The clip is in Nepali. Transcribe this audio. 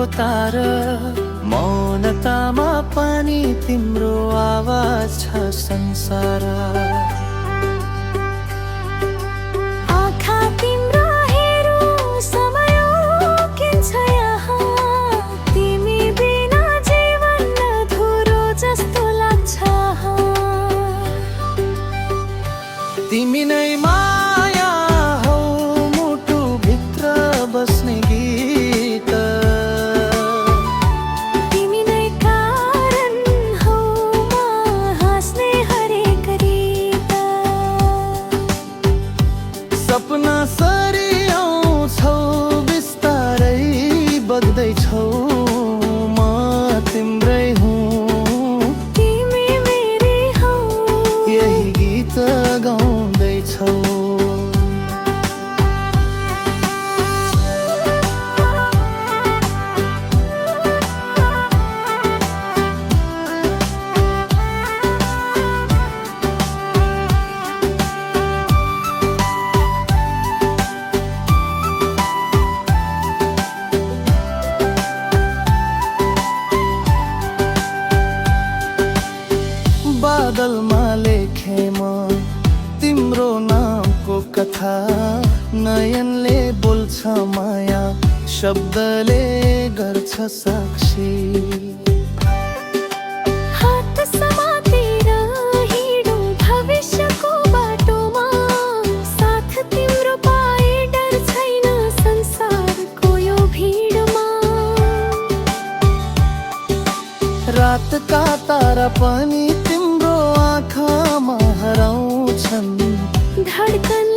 को तार मौनतामा पनि तिम्रो आवाज छ संसार। आँखा तिम्रो हेरौँ समय किन्छ यहाँ, तिमी बिना जीवन अधुरो जस्तो लाग्छ। तिमी नै माया हौ मुटु भित्र बस्ने गीत, तिमी नै कारण हौ म हाँस्ने हरेक गीत। सपना सरी आउँछौ बिस्तारै बग्दैछौ, म तिम्रै हुँ तिमी मेरी हौ, यही गीत गाउँदैछौ। बादलमा लेखे म तिम्रो नामको कथा, नयनले बोल्छ माया, शब्दले गर्छ साक्षी। हात समातेर हिँडौँ भविष्यको बाटोमा, साथ तिम्रो पाए डर छैन संसारको यो भिडमा। रातका तारा पनि तिम्रो आँखामा हराउँछन्, धडकन